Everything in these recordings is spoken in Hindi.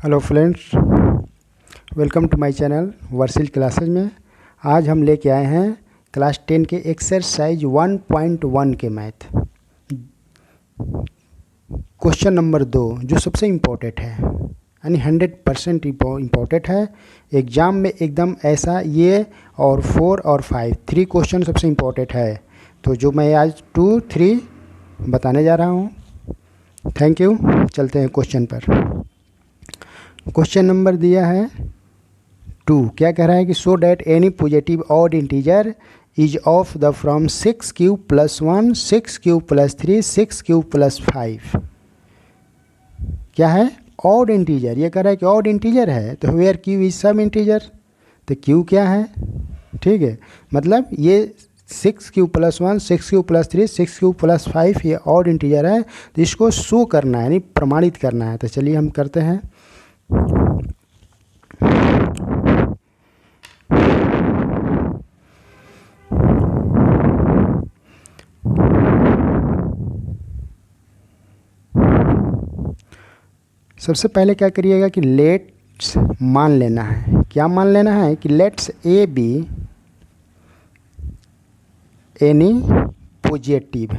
Hello friends, welcome to my channel वर्सिल क्लासेज में। आज हम लेके आए हैं क्लास 10 के एक्सरसाइज 1.1 के मैथ क्वेश्चन नंबर 2, जो सबसे इम्पोर्टेंट है, यानी 100% इम्पोर्टेंट है एग्ज़ाम में एकदम ऐसा। ये और 4 और 5 3 क्वेश्चन सबसे इम्पोर्टेंट है, तो जो मैं आज 2 3 बताने जा रहा हूँ। Thank you. चलते हैं क्वेश्चन पर। क्वेश्चन नंबर दिया है 2। क्या कह रहा है कि so that any positive odd integer is of the from 6 cube plus 1, 6 cube plus 3, 6 cube plus 5। क्या है? Odd integer. ये कह रहा है कि ऑड इंटीजर है, तो where q is some integer. तो क्यू क्या है? ठीक है, मतलब ये 6 cube plus 1, 6 cube plus 3, 6 cube plus 5 ये ऑड इंटीजर है, तो इसको शो करना है, यानी प्रमाणित करना है। तो चलिए हम करते हैं। सबसे पहले क्या करिएगा कि लेट्स मान लेना है। क्या मान लेना है? कि let's a be any positive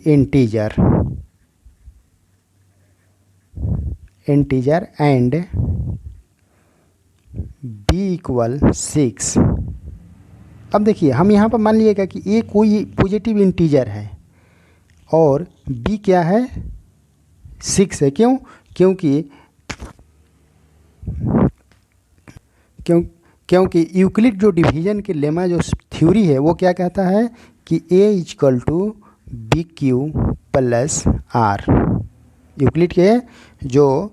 integer and b equal 6। अब देखिए, हम यहाँ पर मान लिएगा कि ए कोई पॉजिटिव इंटीजर है और b क्या है? 6 है। क्यों? क्योंकि यूक्लिड जो डिवीजन के लेमा जो थ्योरी है वो क्या कहता है कि a equal to b q plus r. Euclid के जो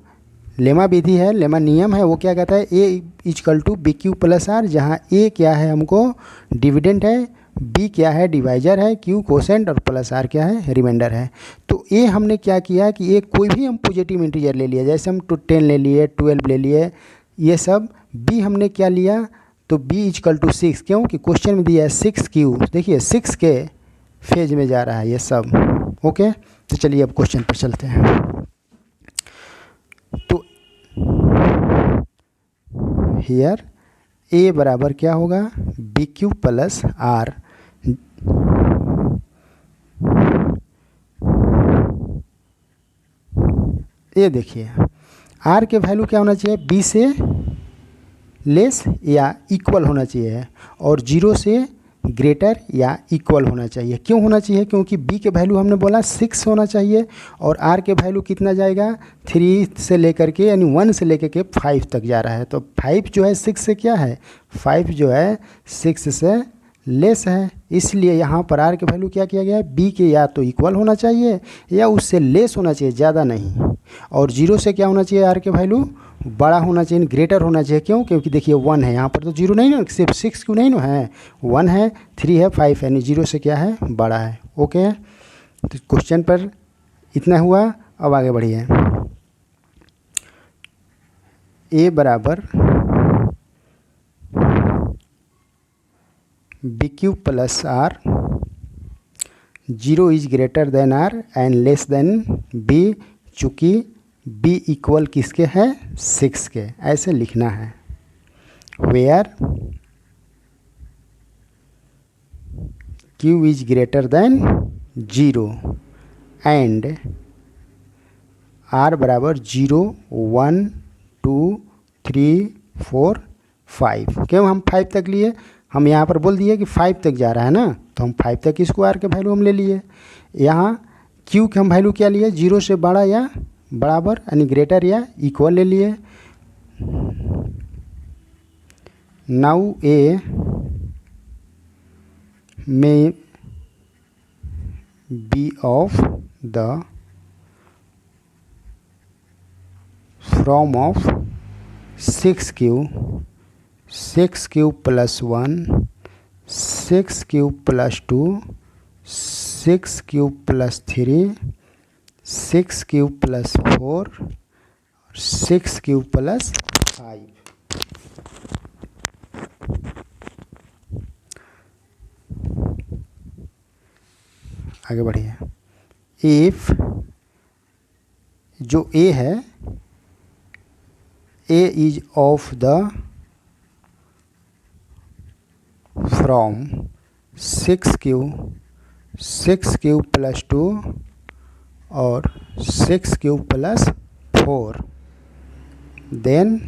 लेमा विधि है, लेमा नियम है, वो क्या कहता है? a equal to b q plus r, जहाँ a क्या है हमको डिविडेंट है, b क्या है डिवाइजर है, q कोसेंट और प्लस r क्या है रिमाइंडर है। तो a हमने क्या किया कि a कोई भी हम पॉजिटिव इंटीजर ले लिया, जैसे हम 10 ले लिए, 12 ले लिए, ये सब। b हमने क्या लिया? तो b इजकल टू 6। क्यों? कि क्वेश्चन में दिया है 6 क्यू, देखिए 6 के फेज में जा रहा है ये सब। ओके, तो चलिए अब क्वेश्चन पर चलते हैं। तो हियर a बराबर क्या होगा? B q plus r. ये देखिए, r के वैल्यू क्या होना चाहिए? b से लेस या इक्वल होना चाहिए, और 0 से ग्रेटर या इक्वल होना चाहिए। क्यों होना चाहिए? क्योंकि b के वैल्यू हमने बोला 6 होना चाहिए, और r के वैल्यू कितना जाएगा? 3 से लेकर के, यानी 1 से लेकर के 5 तक जा रहा है। तो 5 जो है 6 से क्या है? 5 जो है 6 से लेस है, इसलिए यहाँ पर r के वैल्यू क्या किया गया है? b के या तो इक्वल होना चाहिए या उससे लेस होना चाहिए, ज़्यादा नहीं। और 0 से क्या होना चाहिए? r के वैल्यू बड़ा होना चाहिए, ग्रेटर होना चाहिए। क्यों? क्योंकि देखिए 1 है यहाँ पर, तो 0 नहीं ना, सिर्फ 6 क्यों नहीं ना है, 1 है, 3 है, 5 है, यानी 0 से क्या है? बड़ा है। ओके, तो क्वेश्चन पर इतना हुआ। अब आगे बढ़िए। a बराबर b q plus r, 0 is greater than r and less than b, चूँकि b इक्वल किसके है? 6 के। ऐसे लिखना है। Where q is greater than 0 and r बराबर 0, 1, 2, 3, 4, 5। क्यों हम 5 तक लिए? हम यहाँ पर बोल दिए कि 5 तक जा रहा है ना, तो हम 5 तक इसको r के वैल्यू हम ले लिए। यहाँ q के हम वैल्यू क्या लिए? 0 से बड़ा या बराबर, यानी ग्रेटर या इक्वल ले लिए। Now a may be of the from of 6 cube, 6 cube plus 1, 6 cube plus 2, 6 cube plus 3, 6 cube plus 4, 6 cube plus 5। आगे बढ़िए। इफ जो ए है, A is of the from 6 q plus 2 और 6 q plus 4, then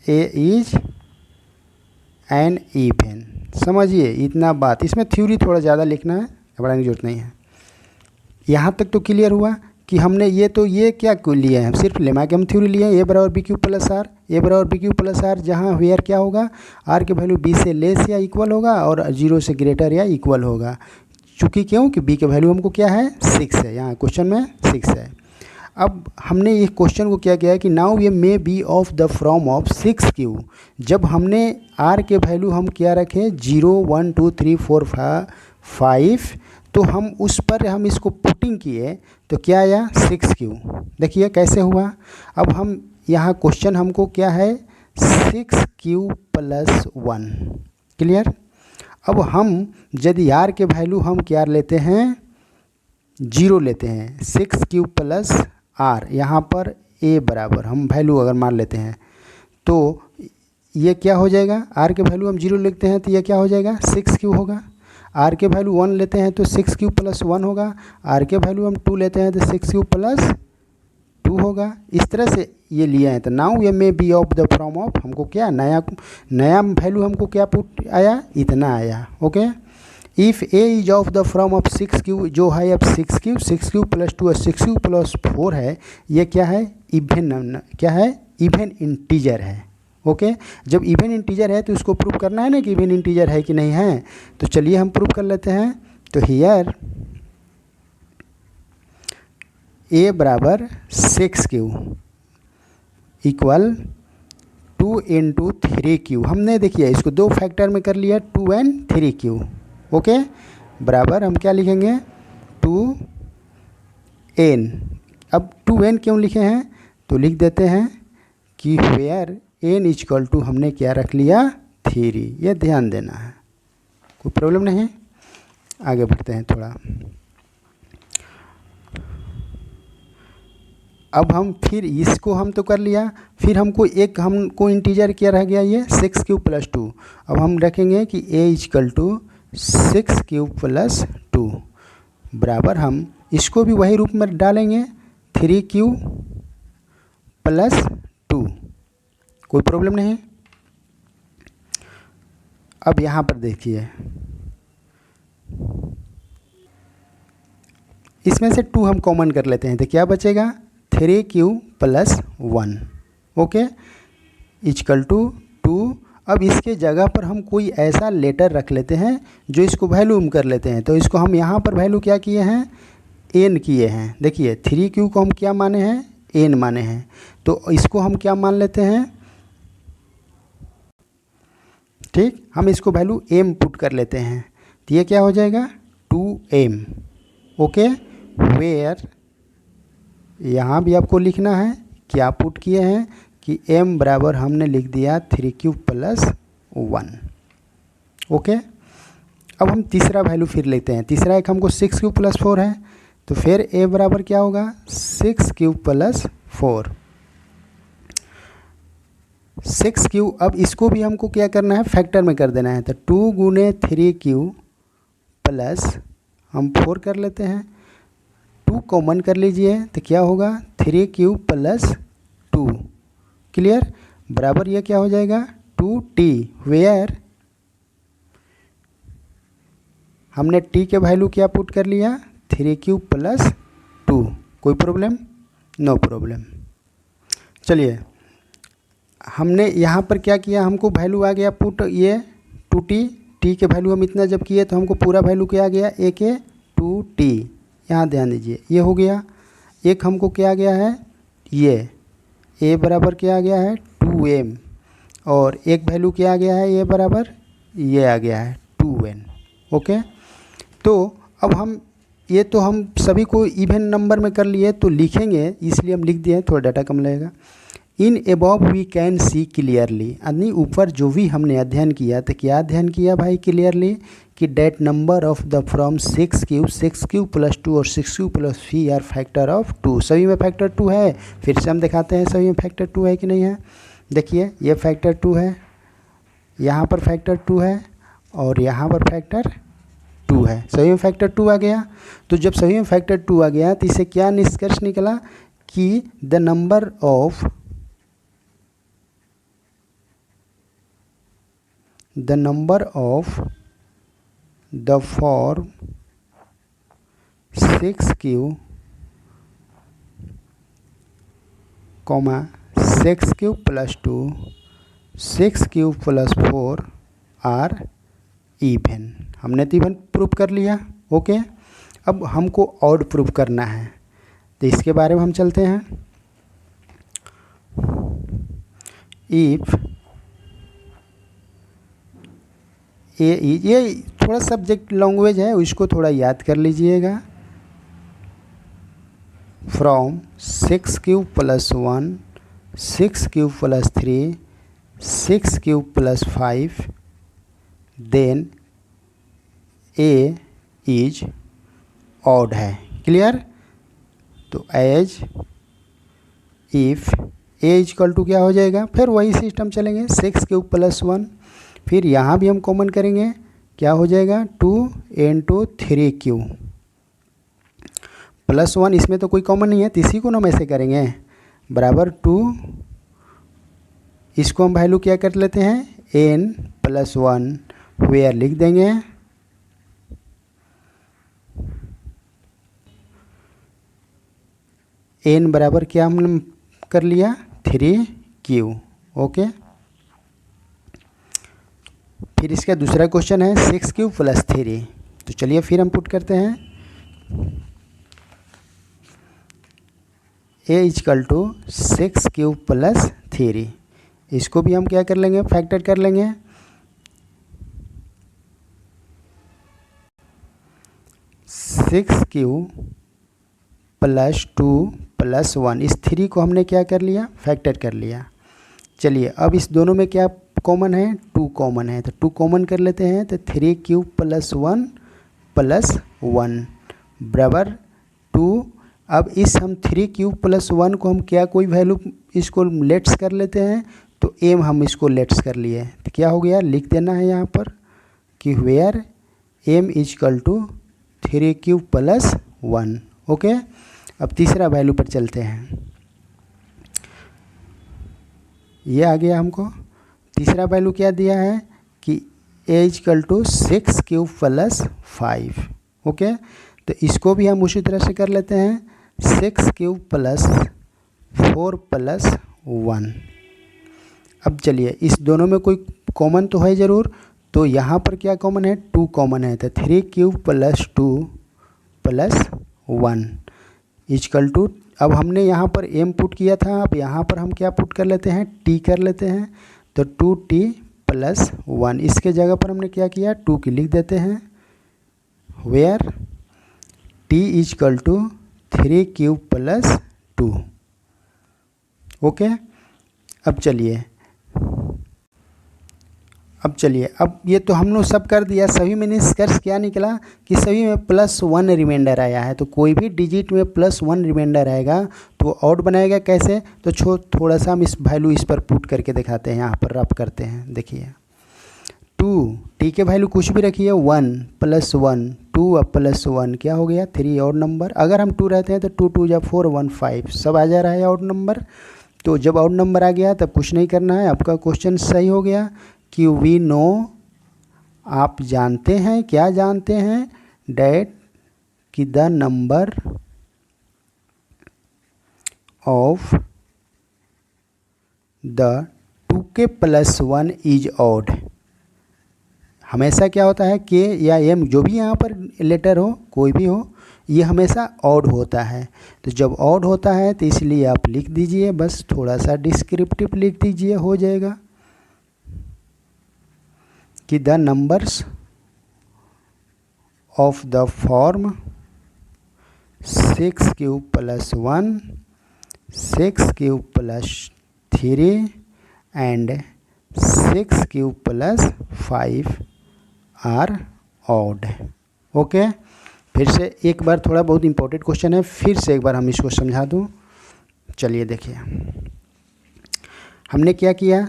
A is an even. समझिए इतना बात, इसमें थ्योरी थोड़ा ज़्यादा लिखना है, घबराने की जरूरत नहीं है। यहाँ तक तो क्लियर हुआ कि हमने ये क्या लिए हैं, सिर्फ लेमा के हम थ्योरी लिए हैं, ए बराबर बी क्यू प्लस आर, ए बराबर बी क्यू प्लस आर, जहाँ वेयर क्या होगा, आर के वैल्यू बी से लेस या इक्वल होगा और 0 से ग्रेटर या इक्वल होगा। चूँकि क्यों कि बी के वैल्यू हमको क्या है 6 है, यहाँ क्वेश्चन में 6 है। अब हमने ये क्वेश्चन को क्या किया है कि नाउ ये may be of the from of 6 Q. जब हमने आर के वैल्यू हम क्या रखे 0 1 2 3 4 5, तो हम उस पर हम इसको पुटिंग किए तो क्या आया 6 क्यू। देखिए कैसे हुआ। अब हम यहाँ क्वेश्चन हमको क्या है 6 क्यू प्लस 1, क्लियर। अब हम यदि आर के वैल्यू हम क्या लेते हैं 0 लेते हैं, 6 क्यू प्लस आर, यहाँ पर ए बराबर हम वैल्यू अगर मान लेते हैं तो ये क्या हो जाएगा, आर के वैल्यू हम 0 लिखते हैं तो ये क्या हो जाएगा 6 क्यू होगा। आर के वैल्यू 1 लेते हैं तो 6 क्यू प्लस 1 होगा। आर के वैल्यू हम 2 लेते हैं तो 6 क्यू प्लस 2 होगा। इस तरह से ये लिए हैं। तो नाउ ये may be of the from of, हमको क्या नया वैल्यू हमको क्या पुट आया, इतना आया। Okay, if A is of the from of 6 Q, जो है अब 6 क्यू प्लस 2 और 6 क्यू प्लस 4 है, ये क्या है इवन, क्या है इवन इंटीजर है। ओके, जब इवन इंटीजर है तो उसको प्रूव करना है ना कि इवन इंटीजर है कि नहीं है। तो चलिए हम प्रूव कर लेते हैं। तो हियर ए बराबर 6 क्यू इक्वल 2 इंटू 3 क्यू। हमने देखिए इसको 2 फैक्टर में कर लिया 2 एंड 3 क्यू। ओके, बराबर हम क्या लिखेंगे 2n। अब 2n क्यों लिखे हैं, तो लिख देते हैं कि वेयर n इक्वल टू हमने क्या रख लिया 3। ये ध्यान देना है, कोई प्रॉब्लम नहीं। आगे बढ़ते हैं थोड़ा। अब हम फिर इसको हम तो कर लिया, फिर हमको इंटीजर क्या रह गया ये 6 क्यू प्लस 2। अब हम रखेंगे कि a equal to 6 q plus 2 बराबर हम इसको भी वही रूप में डालेंगे 3 क्यू प्लस 2, कोई प्रॉब्लम नहीं। अब यहाँ पर देखिए इसमें से 2 हम कॉमन कर लेते हैं तो क्या बचेगा 3 q plus 1। Okay, equal to 2। अब इसके जगह पर हम कोई ऐसा लेटर रख लेते हैं जो इसको वैल्यूम कर लेते हैं। तो इसको हम यहाँ पर वैल्यू क्या किए हैं n किए हैं। देखिए 3 क्यू को हम क्या माने हैं n माने हैं, तो इसको हम क्या मान लेते हैं, ठीक, हम इसको वैल्यू m पुट कर लेते हैं। तो ये क्या हो जाएगा 2m। ओके, वेयर यहाँ भी आपको लिखना है क्या पुट किए हैं कि m बराबर हमने लिख दिया 3 क्यू प्लस 1। ओके, अब हम तीसरा वैल्यू फिर लेते हैं। तीसरा एक हमको 6 क्यू प्लस 4 है, तो फिर a बराबर क्या होगा 6 क्यू प्लस 4। 6 क्यू, अब इसको भी हमको क्या करना है फैक्टर में कर देना है। तो 2 गुने 3 क्यू प्लस हम 4 कर लेते हैं, 2 कॉमन कर लीजिए तो क्या होगा 3 क्यू प्लस 2, क्लियर, बराबर ये क्या हो जाएगा 2t, वेयर हमने t के वैल्यू क्या पुट कर लिया 3 क्यू प्लस 2। कोई प्रॉब्लम, नो प्रॉब्लम। चलिए हमने यहाँ पर क्या किया, हमको वैल्यू आ गया पुट ये 2t, t के वैल्यू हम इतना जब किए तो हमको पूरा वैल्यू क्या आ गया a के 2t। यहाँ ध्यान दीजिए ये हो गया। एक हमको क्या आ गया है ये a बराबर क्या आ गया है 2m, और एक वैल्यू क्या आ गया है a बराबर ये आ गया है 2n। ओके, तो अब हम ये तो हम सभी को इवन नंबर में कर लिए तो लिखेंगे, इसलिए हम लिख दिए, थोड़ा डाटा कम लगेगा। In above we can see clearly, यानी ऊपर जो भी हमने अध्ययन किया तो क्या अध्ययन किया भाई क्लियरली, कि that number of the from 6 cube plus 2 और 6 cube plus 3 are factor of 2, सभी में फैक्टर 2 है। फिर से हम दिखाते हैं सभी में फैक्टर 2 है कि नहीं है। देखिए ये फैक्टर 2 है, यहाँ पर फैक्टर 2 है और यहाँ पर फैक्टर 2 है, सभी में फैक्टर 2 आ गया। तो जब सभी में फैक्टर 2 आ गया तो इससे क्या निष्कर्ष निकला कि the number of the form 6 cube, 6 cube plus 2, 6 cube plus 4 are even. हमने तो इवन प्रूफ कर लिया। ओके, अब हमको ऑड प्रूफ करना है, तो इसके बारे में हम चलते हैं। इफ ये थोड़ा सब्जेक्ट लैंग्वेज है, इसको थोड़ा याद कर लीजिएगा। From 6 cube plus 1, 6 cube plus 3, 6 cube plus 5, then A is odd है। क्लियर। तो as if a equal to क्या हो जाएगा, फिर वही सिस्टम चलेंगे, 6 क्यूब प्लस 1, फिर यहाँ भी हम कॉमन करेंगे, क्या हो जाएगा 2 into 3 क्यू प्लस 1, इसमें तो कोई कॉमन नहीं है तो इसी को हम ऐसे करेंगे बराबर 2, इसको हम वैल्यू क्या कर लेते हैं n प्लस 1, वेयर लिख देंगे n बराबर क्या हमने कर लिया 3q। ओके, फिर इसका दूसरा क्वेश्चन है 6 क्यूब प्लस 3, तो चलिए फिर हम पुट करते हैं a equal to 6 cube plus 3, इसको भी हम क्या कर लेंगे फैक्टर कर लेंगे। 6 क्यूब प्लस 2 प्लस 1, इस 3 को हमने क्या कर लिया फैक्टर कर लिया। चलिए अब इस दोनों में क्या कॉमन है 2 कॉमन है, तो 2 कॉमन कर लेते हैं, तो 3 क्यूब प्लस 1 प्लस 1 बराबर 2। अब इस हम 3 क्यूब प्लस 1 को हम क्या कोई वैल्यू इसको लेट्स कर लेते हैं, तो एम हम इसको लेट्स कर लिए, तो क्या हो गया लिख देना है यहाँ पर कि where m equal to 3 cube plus 1। Okay, अब तीसरा वैल्यू पर चलते हैं, ये आ गया हमको। तीसरा वैल्यू क्या दिया है कि A equal to 6 cube plus 5। Okay, तो इसको भी हम उसी तरह से कर लेते हैं 6 क्यूब प्लस 4 प्लस 1। अब चलिए इस दोनों में कोई कॉमन तो है ज़रूर, तो यहाँ पर क्या कॉमन है 2 कॉमन है, तो 3 cube plus 2 plus 1 equal to, अब हमने यहाँ पर m पुट किया था, अब यहाँ पर हम क्या पुट कर लेते हैं t कर लेते हैं, तो 2t प्लस 1, इसके जगह पर हमने क्या किया 2 की लिख देते हैं where t equal to 3 cube plus 2। Okay, अब चलिए अब ये तो हम लोग सब कर दिया, सभी में निष्कर्ष क्या निकला कि सभी में +1 रिमाइंडर आया है। तो कोई भी डिजिट में +1 रिमाइंडर आएगा तो ऑड बनाएगा कैसे, तो थोड़ा सा हम इस वैल्यू इस पर पुट करके दिखाते हैं, यहाँ पर रफ करते हैं। देखिए 2 टी के वैल्यू कुछ भी रखिए 1 + 1 2 अब +1 क्या हो गया 3 ऑड नंबर। अगर हम 2 रहते हैं तो 2 2 या 4 1 5 सब आ जा रहा है ऑड नंबर। तो जब ऑड नंबर आ गया तब कुछ नहीं करना है, आपका क्वेश्चन सही हो गया कि वी नो, आप जानते हैं, क्या जानते हैं डैट कि the number of the 2k + 1 is odd. हमेशा क्या होता है के या एम जो भी यहाँ पर लेटर हो कोई भी हो, ये हमेशा ऑड होता है। तो जब ऑड होता है तो इसलिए आप लिख दीजिए, बस थोड़ा सा डिस्क्रिप्टिव लिख दीजिए, हो जाएगा कि the numbers of the form 6 cube + 1 6 cube + 3 and 6 cube plus 5 are odd. Okay, फिर से एक बार, थोड़ा बहुत इंपॉर्टेंट क्वेश्चन है, फिर से एक बार हम इसको समझा दूँ। चलिए देखिए, हमने क्या किया,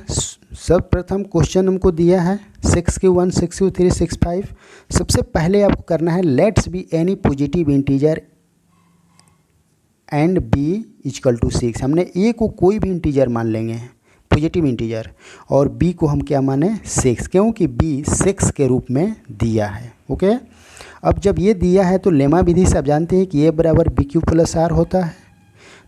सब प्रथम क्वेश्चन हमको दिया है 6 क्यू 1 6 क्यू 3 6 5। सबसे पहले आपको करना है let's be any positive integer and b equal to 6। हमने ए को कोई भी इंटीजर मान लेंगे, पॉजिटिव इंटीजर, और बी को हम क्या माने 6, क्योंकि बी 6 के रूप में दिया है। ओके, अब जब ये दिया है तो लेमा विधि से आप जानते हैं कि ए बराबर बी क्यू प्लस आर होता है।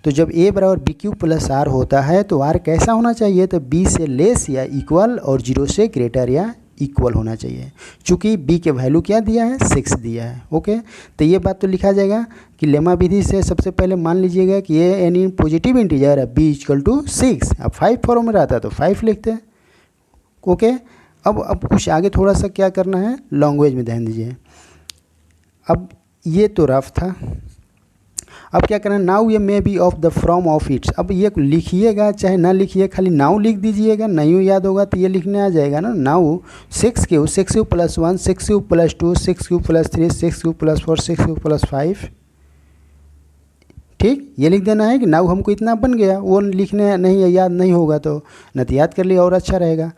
तो जब ए बराबर बी क्यू प्लस आर होता है तो आर कैसा होना चाहिए, तो बी से लेस या इक्वल और 0 से ग्रेटर या इक्वल होना चाहिए। चूँकि बी के वैल्यू क्या दिया है, 6 दिया है। ओके, तो ये बात तो लिखा जाएगा कि लेमा विधि से सबसे पहले मान लीजिएगा कि ये एनी पॉजिटिव इंटीजर है बी इक्वल टू 6। अब 5 फॉर्म में रहता है तो 5 लिखते हैं। ओके, अब कुछ आगे थोड़ा सा क्या करना है, लैंग्वेज में ध्यान दीजिए। अब ये तो रफ था, अब क्या करना है, नाउ ये may be of the from of its. अब ये लिखिएगा चाहे ना लिखिए, खाली नाउ लिख दीजिएगा, नहीं याद होगा तो ये लिखने आ जाएगा ना। Now 6 q plus 1 6 q plus 2 6 q plus 3 6 q plus 4 6 q plus 5। ठीक, ये लिख देना है कि नाउ हमको इतना बन गया, वो लिखने नहीं याद नहीं होगा तो न तो याद कर लिया और अच्छा रहेगा।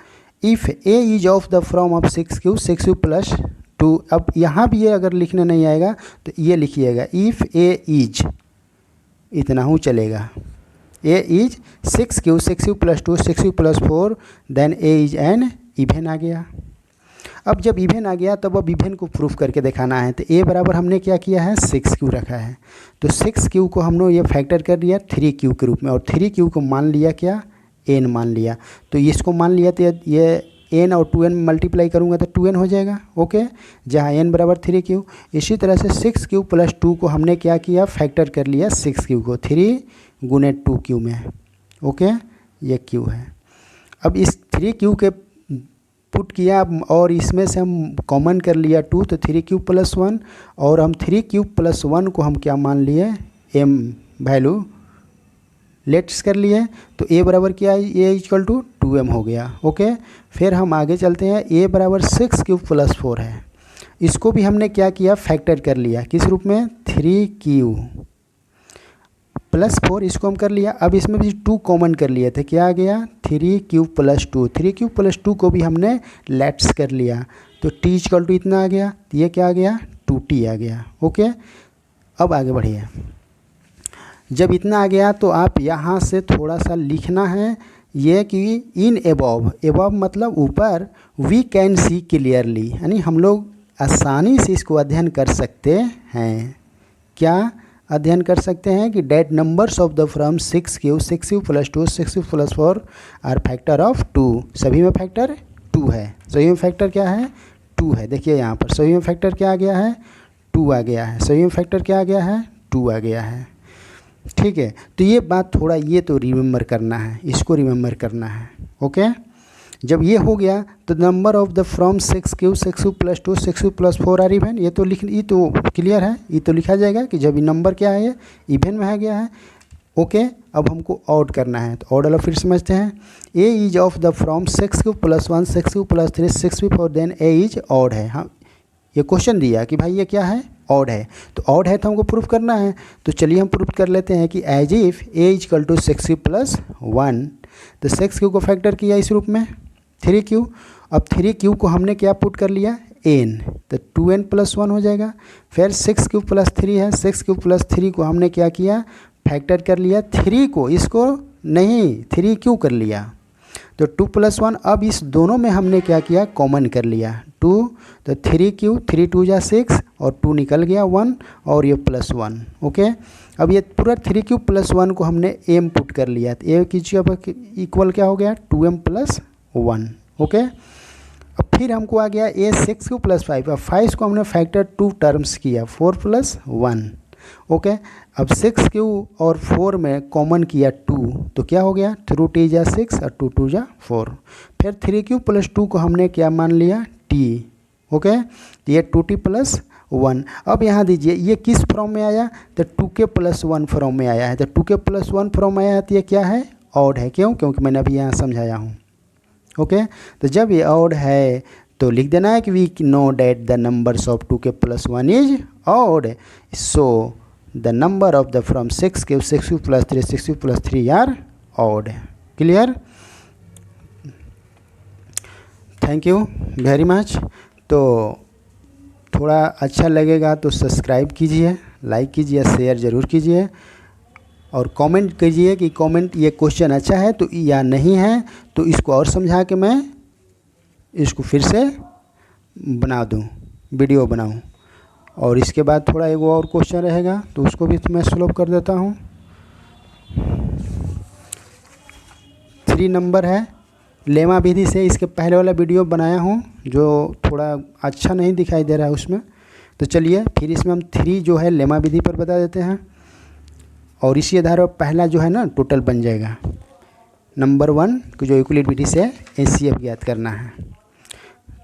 If A is of the from of 6 q plus 2। अब यहाँ भी ये अगर लिखने नहीं आएगा तो ये लिखिएगा इफ़ ए इज, इतना हूँ चलेगा, A is 6 q plus 2 6 q plus 4, then A is an even आ गया। अब जब इवेन आ गया तब अब इवेन को प्रूफ करके दिखाना है। तो ए बराबर हमने क्या किया है, 6 क्यू रखा है, तो 6 क्यू को हमने ये फैक्टर कर दिया 3 क्यू के रूप में, और 3 क्यू को मान लिया क्या, एन मान लिया। तो इसको मान लिया तो ये एन और 2n मल्टीप्लाई करूँगा तो 2n हो जाएगा। ओके, जहाँ n बराबर 3 क्यू। इसी तरह से 6 क्यू प्लस 2 को हमने क्या किया, फैक्टर कर लिया 6 क्यू को 3 गुने 2 क्यू में। ओके, ये क्यू है। अब इस 3 क्यू के पुट किया और इसमें से हम कॉमन कर लिया 2, तो 3 क्यू प्लस 1, और हम 3 क्यू प्लस 1 को हम क्या मान लिए, m वैल्यू लेट्स कर लिए। तो a बराबर क्या है, a इक्वल टू 2m हो गया। ओके, फिर हम आगे चलते हैं, a बराबर 6 क्यू प्लस 4 है, इसको भी हमने क्या किया, फैक्टर कर लिया किस रूप में, 3 क्यू प्लस 4, इसको हम कर लिया। अब इसमें भी 2 कॉमन कर लिए थे, क्या आ गया, 3 क्यू प्लस 2। 3 क्यू प्लस 2 को भी हमने लेट्स कर लिया, तो t इक्वल टू इतना आ गया, तो ये क्या आ गया, 2t आ गया। ओके, अब आगे बढ़िए। जब इतना आ गया तो आप यहाँ से थोड़ा सा लिखना है ये कि इन एबव, एबव मतलब ऊपर, वी कैन सी क्लियरली, यानी हम लोग आसानी से इसको अध्ययन कर सकते हैं। क्या अध्ययन कर सकते हैं कि that numbers of the from 6 q plus 2 6 q plus 4 are factor of 2। सभी में फैक्टर 2 है, सभी में फैक्टर क्या है, 2 है। देखिए यहाँ पर सभी में फैक्टर क्या आ गया है, 2 आ गया है, सभी में फैक्टर क्या आ गया है, 2 आ गया है। ठीक है, तो ये बात थोड़ा ये तो रिमेंबर करना है, इसको रिमेंबर करना है। ओके, जब ये हो गया तो number of the from 6 q plus 2 6 q plus 4 are even, ये तो क्लियर है, ये तो लिखा जाएगा कि जब ये नंबर क्या है, ये इवन में आ गया है। ओके, अब हमको ऑड करना है, तो ऑड वाला फिर समझते हैं। A is of the from 6 q plus 1 6 q plus 3 6 q 4, then A is odd है। हाँ, ये क्वेश्चन दिया कि भाई ये क्या है, ऑड है, तो ऑड है तो हमको प्रूफ करना है। तो चलिए हम प्रूफ कर लेते हैं कि as if a equal to 6 q plus 1, तो 6 क्यू को फैक्टर किया इस रूप में 3 क्यू। अब 3 क्यू को हमने क्या पुट कर लिया, n, तो 2n प्लस 1 हो जाएगा। फिर 6 क्यू प्लस 3 है, 6 क्यू प्लस 3 को हमने क्या किया, फैक्टर कर लिया 3 को, इसको नहीं 3 क्यू कर लिया, तो 2 प्लस 1। अब इस दोनों में हमने क्या किया, कॉमन कर लिया 2, तो 3 क्यू 3 2 जा 6 और 2 निकल गया 1 और ये प्लस 1। ओके, अब ये पूरा 3 क्यू प्लस 1 को हमने m पुट कर लिया, तो ए की इक्वल क्या हो गया, 2m प्लस 1। ओके, अब फिर हमको आ गया ए 6 क्यू प्लस 5, अब 5 को हमने फैक्टर 2 टर्म्स किया 4 प्लस 1। ओके, अब 6 क्यू और 4 में कॉमन किया 2, तो क्या हो गया, 3 t जा 6 और 2 2 जा 4। फिर 3 क्यू प्लस 2 को हमने क्या मान लिया, t। ओके, तो ये 2t प्लस 1। अब यहाँ दीजिए ये किस फॉर्म में आया, तो 2k प्लस 1 फॉर्म में आया है, तो 2k प्लस 1 फॉर्म आया है, तो ये क्या है, ऑड है। क्यों? क्योंकि मैंने अभी यहाँ समझाया हूँ। ओके, तो जब ये ऑड है तो लिख देना है कि we know that the numbers of 2k + 1 is odd, so the number of the form 6k 6q + 3 6q + 3 are odd. Clear? Thank you very much. तो थोड़ा अच्छा लगेगा तो सब्सक्राइब कीजिए, लाइक कीजिए, शेयर ज़रूर कीजिए और कमेंट कीजिए कि कमेंट ये क्वेश्चन अच्छा है तो या नहीं है, तो इसको और समझा के मैं इसको फिर से बना दूं, वीडियो बनाऊं। और इसके बाद थोड़ा एक और क्वेश्चन रहेगा तो उसको भी मैं सॉल्व कर देता हूं। 3 नंबर है, लेमा विधि से इसके पहले वाला वीडियो बनाया हूं जो थोड़ा अच्छा नहीं दिखाई दे रहा है उसमें। तो चलिए फिर इसमें हम 3 जो है लेमा विधि पर बता देते हैं और इसी आधार पर पहला जो है ना टोटल बन जाएगा। नंबर 1 जो यूक्लिड विधि से HCF ज्ञात करना है।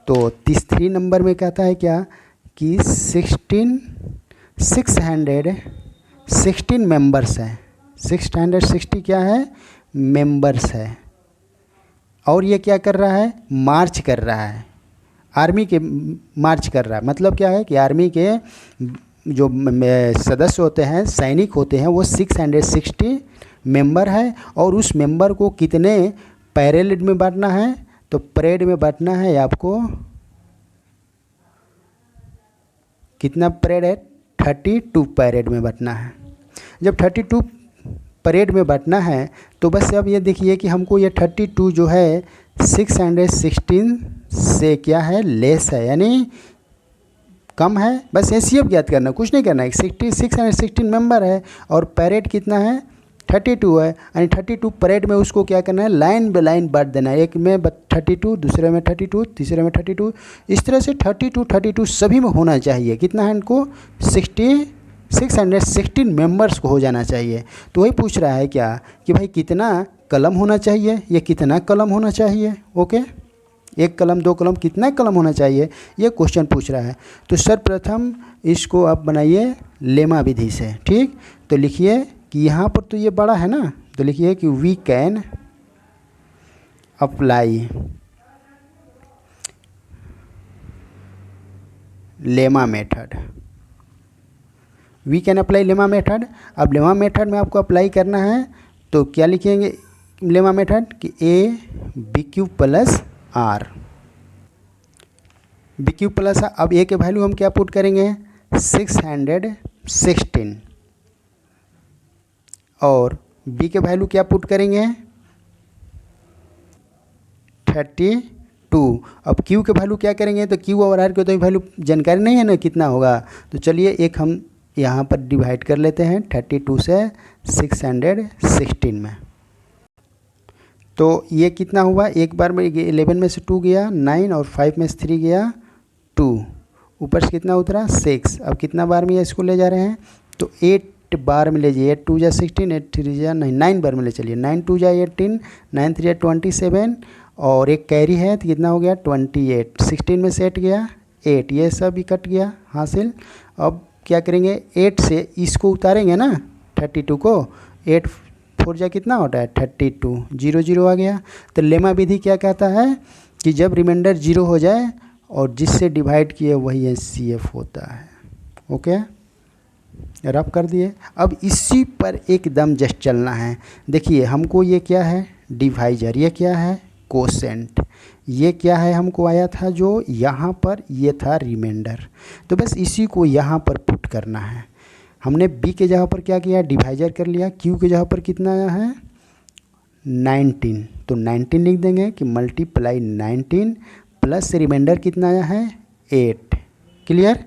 तो 3 नंबर में कहता है क्या कि 616 मेंबर्स है। 660 क्या है? मेंबर्स है। और ये क्या कर रहा है? मार्च कर रहा है, आर्मी के मार्च कर रहा है। मतलब क्या है कि आर्मी के जो सदस्य होते हैं, सैनिक होते हैं, वो 660 मेंबर है। और उस मेंबर को कितने पैरेड में बांटना है? तो परेड में बांटना है आपको। कितना परेड है? 32 परेड में बांटना है। जब 32 परेड में बांटना है तो बस अब ये देखिए कि हमको ये 32 जो है 616 से क्या है? लेस है, यानी कम है। बस HCF ज्ञात करना, कुछ नहीं करना है। 616 मेंबर है और परेड कितना है? 32 है, यानी 32 परेड में उसको क्या करना है? लाइन बाय लाइन बांट देना है। एक में 32, दूसरे में 32, तीसरे में 32, इस तरह से 32 सभी में होना चाहिए। कितना है इनको? 616 मेंबर्स को हो जाना चाहिए। तो वही पूछ रहा है क्या कि भाई कितना कलम होना चाहिए, ये कितना कलम होना चाहिए। ओके, 1 कलम 2 कलम, कितना कलम होना चाहिए, ये क्वेश्चन पूछ रहा है। तो सर्वप्रथम इसको आप बनाइए लेमा विधि से। ठीक, तो लिखिए कि यहाँ पर तो ये बड़ा है ना, तो लिखिए कि we can apply lemma method. We can apply lemma method. अब लेमा मेथड में आपको अप्लाई करना है तो क्या लिखेंगे लेमा मेथड कि ABQ + R। BQ + अब A के वैल्यू हम क्या पुट करेंगे? 616 और B के वैल्यू क्या पुट करेंगे? 32। अब Q के वैल्यू क्या करेंगे? तो Q और R के तो वैल्यू जानकारी नहीं है ना कितना होगा। तो चलिए एक हम यहाँ पर डिवाइड कर लेते हैं 32 से 616 में। तो ये कितना हुआ? एक बार में 11 में से 2 गया 9 और 5 में से 3 गया 2, ऊपर से कितना उतरा? 6। अब कितना बार में इसको ले जा रहे हैं? तो 8 बार में ले जाइए। 8 2 जा 16, 8 3 जा 9, 9 बार में ले चलिए। 9 2 जा 18, 9 3 जा 27 और एक कैरी है तो कितना हो गया? 28। 16 में से 8 गया 8, ये सब भी कट गया हासिल। अब क्या करेंगे? 8 से इसको उतारेंगे ना 32 को, 8 4 जा कितना होता है? 32, 0 0 आ गया। तो लेमा विधि क्या कहता है कि जब रिमाइंडर 0 हो जाए और जिससे डिवाइड किए वही HCF होता है। ओके, रब कर दिए। अब इसी पर एकदम जस्ट चलना है। देखिए हमको ये क्या है? डिवाइजर। ये क्या है? कोसेंट। ये क्या है? हमको आया था जो यहाँ पर, ये था रिमाइंडर। तो बस इसी को यहाँ पर पुट करना है। हमने B के जगह पर क्या किया? डिवाइजर कर लिया। Q के जगह पर कितना आया है? 19। तो 19 लिख देंगे कि मल्टीप्लाई 19 प्लस रिमाइंडर कितना आया है? 8। क्लियर?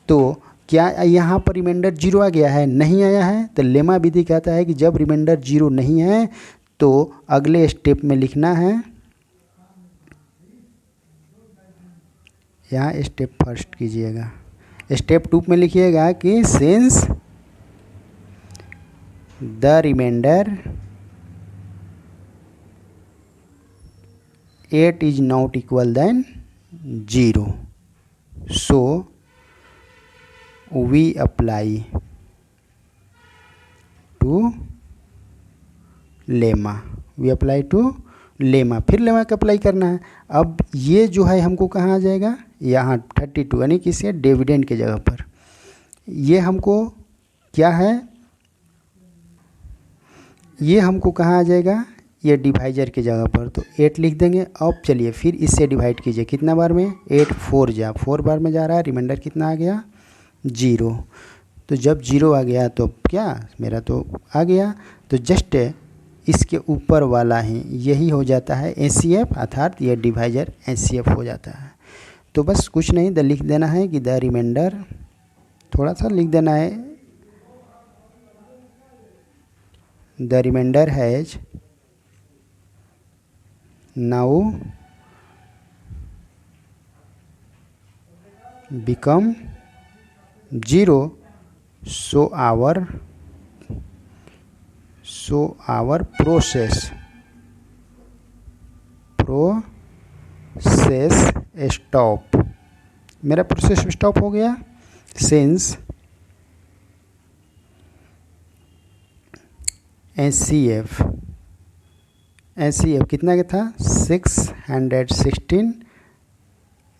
तो क्या यहाँ पर रिमाइंडर 0 आ गया है? नहीं आया है। तो लेमा विधि कहता है कि जब रिमाइंडर 0 नहीं है तो अगले स्टेप में लिखना है, यहाँ स्टेप फर्स्ट कीजिएगा। स्टेप 2 में लिखिएगा कि since the remainder 8 is not equal than 0, so we apply to lemma। We apply to lemma, फिर लेमा का अप्लाई करना है। अब ये जो है हमको कहाँ आ जाएगा, यहाँ 32 यानी कि इसे डिविडेंड के जगह पर। ये हमको क्या है, ये हमको कहाँ आ जाएगा, ये डिवाइजर की जगह पर, तो 8 लिख देंगे। अब चलिए फिर इससे डिवाइड कीजिए, कितना बार में, 8 4 बार में जा रहा है, रिमाइंडर कितना आ गया 0। तो जब 0 आ गया तो क्या, मेरा तो आ गया, तो जस्ट इसके ऊपर वाला ही यही हो जाता है एचसीएफ, अर्थात ये डिवाइजर एचसीएफ हो जाता है। तो बस कुछ नहीं, द लिख देना है कि द रिमाइंडर, थोड़ा सा लिख देना है, the remainder has now become 0, so our process stop, मेरा प्रोसेस स्टॉप हो गया। सिंस एचसीएफ कितना का था, 616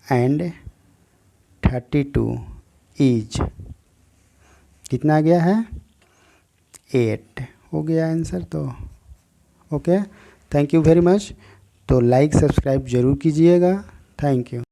एंड 32 इज कितना आ गया है 8 हो गया आंसर। तो okay, thank you very much. तो लाइक सब्सक्राइब ज़रूर कीजिएगा। Thank you.